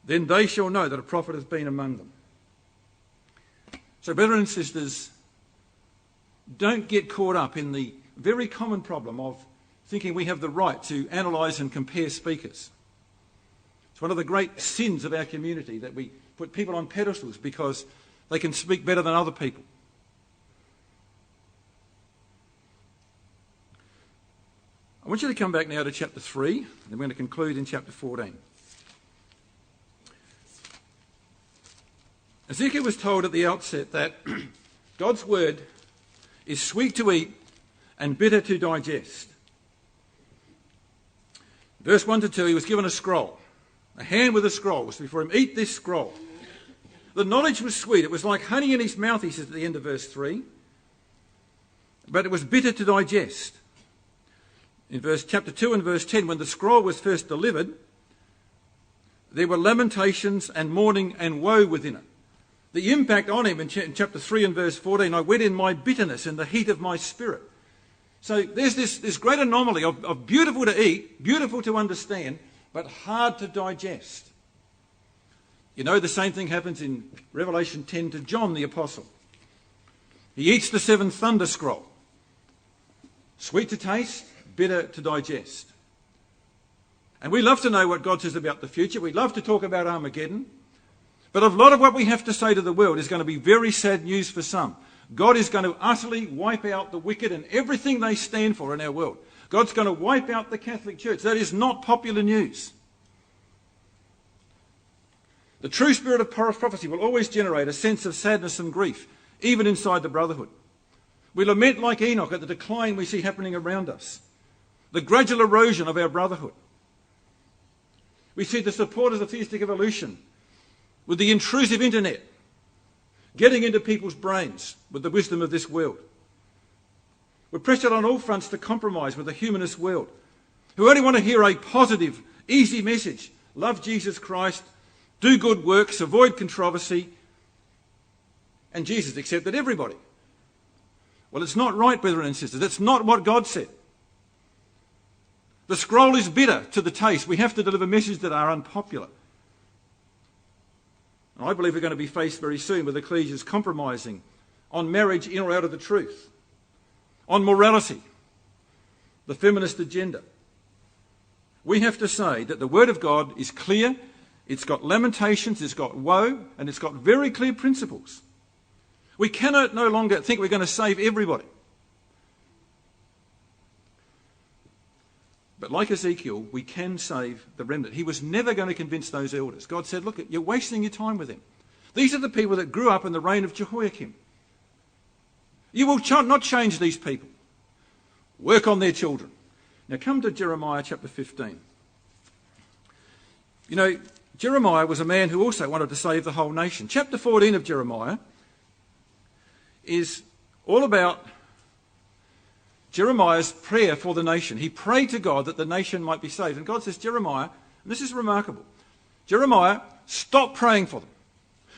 then they shall know that a prophet has been among them. So, brethren and sisters, don't get caught up in the very common problem of thinking we have the right to analyse and compare speakers. It's one of the great sins of our community that we put people on pedestals because they can speak better than other people. I want you to come back now to chapter 3, and we're going to conclude in chapter 14. Ezekiel was told at the outset that God's word is sweet to eat and bitter to digest. Verse 1 to 2, he was given a scroll. A hand with a scroll was before him. Eat this scroll. The knowledge was sweet. It was like honey in his mouth, he says at the end of verse 3. But it was bitter to digest. In chapter 2 and verse 10, when the scroll was first delivered, there were lamentations and mourning and woe within it. The impact on him in chapter 3 and verse 14, I went in my bitterness in the heat of my spirit. So there's this great anomaly of beautiful to eat, beautiful to understand, but hard to digest. You know, the same thing happens in Revelation 10 to John the Apostle. He eats the seventh thunder scroll. Sweet to taste, bitter to digest. And we love to know what God says about the future. We love to talk about Armageddon. But a lot of what we have to say to the world is going to be very sad news for some. God is going to utterly wipe out the wicked and everything they stand for in our world. God's going to wipe out the Catholic Church. That is not popular news. The true spirit of prophecy will always generate a sense of sadness and grief, even inside the brotherhood. We lament like Enoch at the decline we see happening around us, the gradual erosion of our brotherhood. We see the supporters of theistic evolution with the intrusive internet getting into people's brains with the wisdom of this world. We're pressured on all fronts to compromise with the humanist world, who only want to hear a positive, easy message. Love Jesus Christ, do good works, avoid controversy, and Jesus accepted everybody. Well, it's not right, brethren and sisters. That's not what God said. The scroll is bitter to the taste. We have to deliver messages that are unpopular. And I believe we're going to be faced very soon with ecclesias compromising on marriage in or out of the truth, on morality, the feminist agenda. We have to say that the Word of God is clear, it's got lamentations, it's got woe, and it's got very clear principles. We cannot no longer think we're going to save everybody. But like Ezekiel, we can save the remnant. He was never going to convince those elders. God said, look, you're wasting your time with them. These are the people that grew up in the reign of Jehoiakim. You will not change these people. Work on their children. Now come to Jeremiah chapter 15. You know, Jeremiah was a man who also wanted to save the whole nation. Chapter 14 of Jeremiah is all about Jeremiah's prayer for the nation. He prayed to God that the nation might be saved. And God says, Jeremiah, and this is remarkable, Jeremiah, stop praying for them.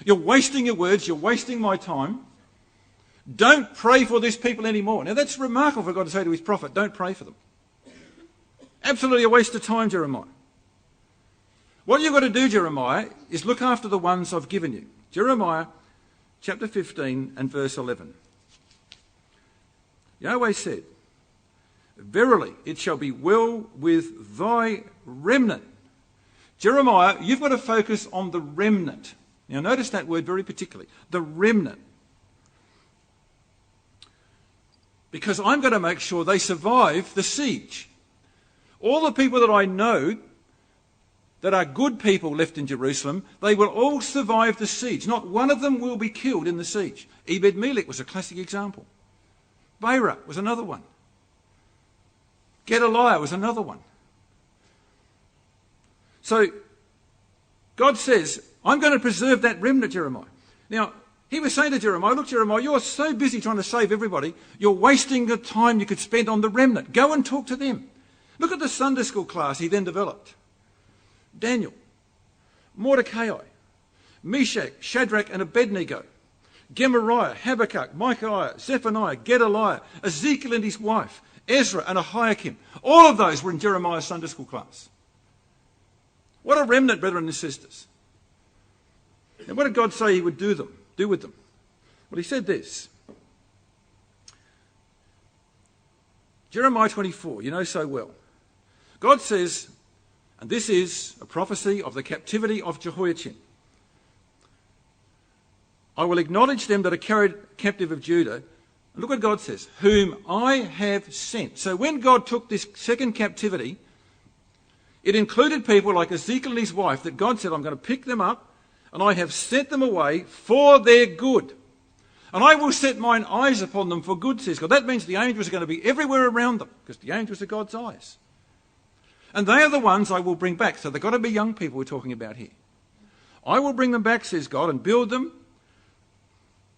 You're wasting your words, you're wasting my time. Don't pray for this people anymore. Now that's remarkable for God to say to his prophet, don't pray for them. Absolutely a waste of time, Jeremiah. What you've got to do, Jeremiah, is look after the ones I've given you. Jeremiah chapter 15 and verse 11. Yahweh said, verily it shall be well with thy remnant. Jeremiah, you've got to focus on the remnant. Now notice that word very particularly, the remnant. Because I'm going to make sure they survive the siege. All the people that I know that are good people left in Jerusalem, they will all survive the siege. Not one of them will be killed in the siege. Ebed-Melech was a classic example. Barak was another one. Gedaliah was another one. So God says, I'm going to preserve that remnant, Jeremiah. Now, he was saying to Jeremiah, look, Jeremiah, you're so busy trying to save everybody, you're wasting the time you could spend on the remnant. Go and talk to them. Look at the Sunday school class he then developed. Daniel, Mordecai, Meshach, Shadrach and Abednego, Gemariah, Habakkuk, Micaiah, Zephaniah, Gedaliah, Ezekiel and his wife, Ezra and Ahiokim. All of those were in Jeremiah's Sunday school class. What a remnant, brethren and sisters. And what did God say he would do with them? Well, he said this. Jeremiah 24, you know so well. God says, and this is a prophecy of the captivity of Jehoiachin. I will acknowledge them that are carried captive of Judah. And look what God says, whom I have sent. So when God took this second captivity, it included people like Ezekiel and his wife that God said, I'm going to pick them up and I have sent them away for their good. And I will set mine eyes upon them for good, says God. That means the angels are going to be everywhere around them because the angels are God's eyes. And they are the ones I will bring back. So they've got to be young people we're talking about here. I will bring them back, says God, and build them.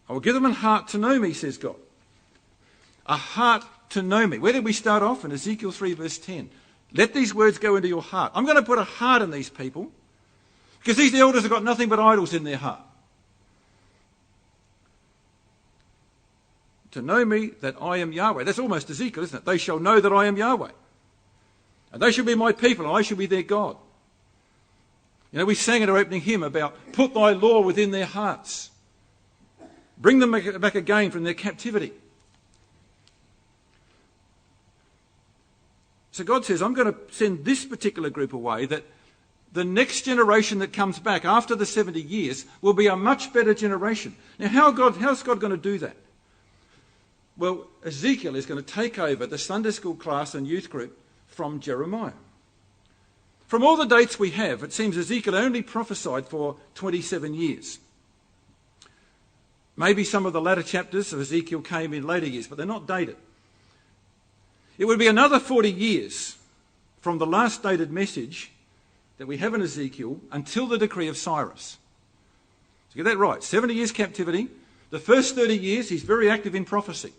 I will give them a heart to know me, says God. A heart to know me. Where did we start off? In Ezekiel 3 verse 10. Let these words go into your heart. I'm going to put a heart in these people because these elders have got nothing but idols in their heart. To know me that I am Yahweh. That's almost Ezekiel, isn't it? They shall know that I am Yahweh. And they shall be my people and I shall be their God. You know, we sang at our opening hymn about put thy law within their hearts. Bring them back again from their captivity. So God says, I'm going to send this particular group away, that the next generation that comes back after the 70 years will be a much better generation. Now, how's God going to do that? Well, Ezekiel is going to take over the Sunday school class and youth group from Jeremiah. From all the dates we have, it seems Ezekiel only prophesied for 27 years. Maybe some of the latter chapters of Ezekiel came in later years, but they're not dated. It would be another 40 years from the last dated message that we have in Ezekiel until the decree of Cyrus. So get that right. 70 years captivity. The first 30 years, he's very active in prophecy.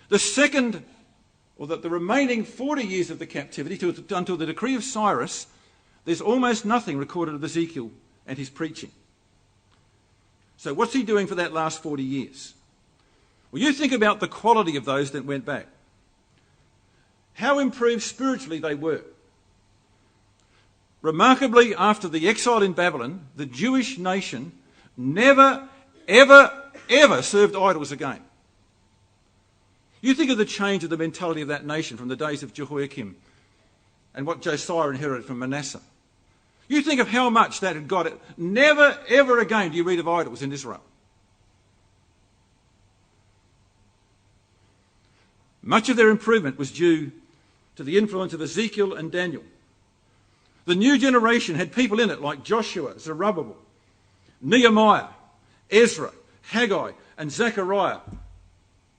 The remaining 40 years of the captivity until the decree of Cyrus, there's almost nothing recorded of Ezekiel and his preaching. So what's he doing for that last 40 years? Well, you think about the quality of those that went back. How improved spiritually they were. Remarkably, after the exile in Babylon, the Jewish nation never, ever, ever served idols again. You think of the change of the mentality of that nation from the days of Jehoiakim and what Josiah inherited from Manasseh. You think of how much that had got it. Never, ever again do you read of idols in Israel. Much of their improvement was due to the influence of Ezekiel and Daniel. The new generation had people in it like Joshua, Zerubbabel, Nehemiah, Ezra, Haggai, and Zechariah,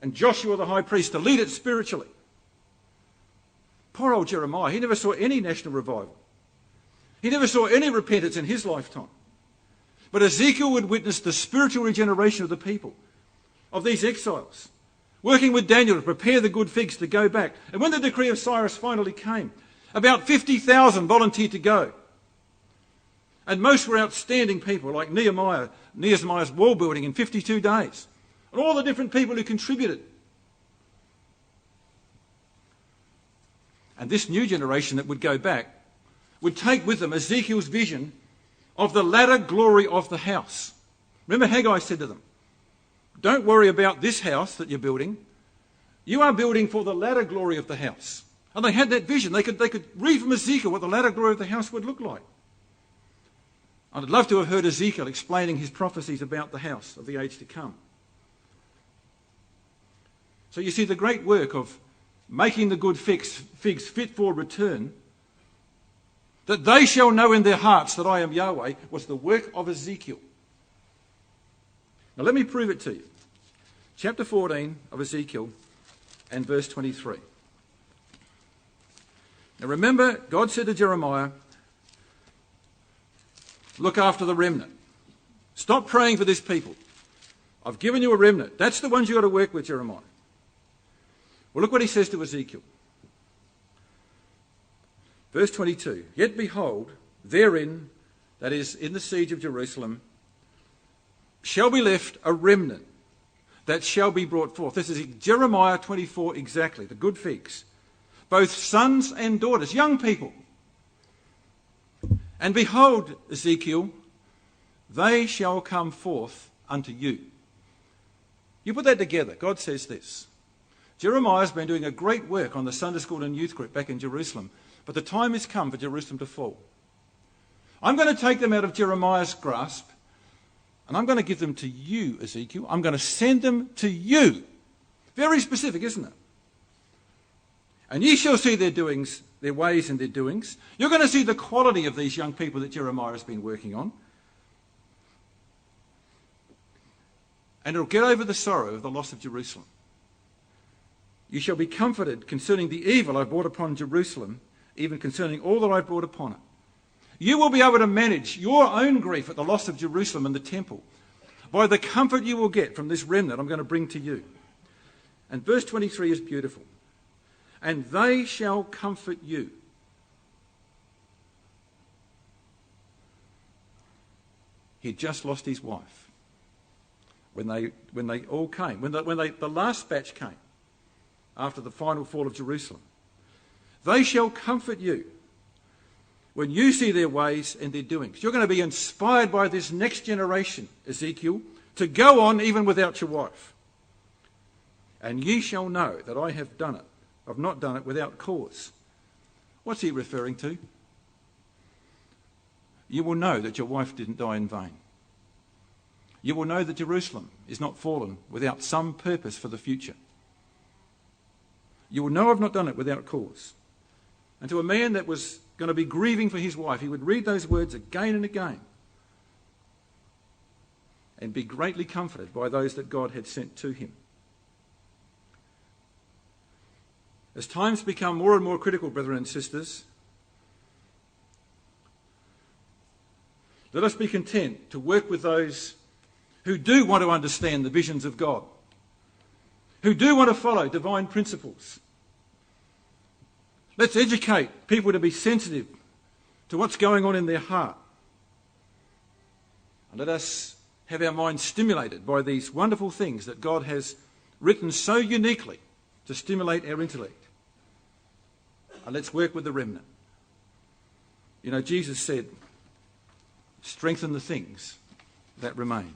and Joshua the high priest to lead it spiritually. Poor old Jeremiah, he never saw any national revival. He never saw any repentance in his lifetime. But Ezekiel would witness the spiritual regeneration of the people, of these exiles, working with Daniel to prepare the good figs to go back. And when the decree of Cyrus finally came, about 50,000 volunteered to go. And most were outstanding people like Nehemiah's wall building in 52 days. And all the different people who contributed. And this new generation that would go back would take with them Ezekiel's vision of the latter glory of the house. Remember, Haggai said to them, don't worry about this house that you're building. You are building for the latter glory of the house. And they had that vision. They could read from Ezekiel what the latter glory of the house would look like. I'd love to have heard Ezekiel explaining his prophecies about the house of the age to come. So you see, the great work of making the good figs fit for return, that they shall know in their hearts that I am Yahweh, was the work of Ezekiel. Now let me prove it to you. Chapter 14 of Ezekiel and verse 23. Now remember, God said to Jeremiah, look after the remnant. Stop praying for this people. I've given you a remnant. That's the ones you've got to work with, Jeremiah. Well, look what he says to Ezekiel. Verse 22, yet behold, therein, that is, in the siege of Jerusalem, shall be left a remnant that shall be brought forth. This is Jeremiah 24 exactly, the good figs. Both sons and daughters, young people. And behold, Ezekiel, they shall come forth unto you. You put that together. God says this. Jeremiah's been doing a great work on the Sunday school and youth group back in Jerusalem, but the time has come for Jerusalem to fall. I'm going to take them out of Jeremiah's grasp, and I'm going to give them to you, Ezekiel. I'm going to send them to you. Very specific, isn't it? And ye shall see their doings, their ways and their doings. You're going to see the quality of these young people that Jeremiah has been working on. And it'll get over the sorrow of the loss of Jerusalem. You shall be comforted concerning the evil I brought upon Jerusalem, even concerning all that I brought upon it. You will be able to manage your own grief at the loss of Jerusalem and the temple by the comfort you will get from this remnant I'm going to bring to you. And verse 23 is beautiful. And they shall comfort you. He'd just lost his wife when they all came, when the last batch came after the final fall of Jerusalem. They shall comfort you when you see their ways and their doings. You're going to be inspired by this next generation, Ezekiel, to go on even without your wife. And ye shall know that I have done it. I've not done it without cause. What's he referring to? You will know that your wife didn't die in vain. You will know that Jerusalem is not fallen without some purpose for the future. You will know I've not done it without cause. And to a man that was going to be grieving for his wife, he would read those words again and again and be greatly comforted by those that God had sent to him. As times become more and more critical, brethren and sisters, let us be content to work with those who do want to understand the visions of God, who do want to follow divine principles. Let's educate people to be sensitive to what's going on in their heart. And let us have our minds stimulated by these wonderful things that God has written so uniquely to stimulate our intellect. And let's work with the remnant. You know, Jesus said, strengthen the things that remain.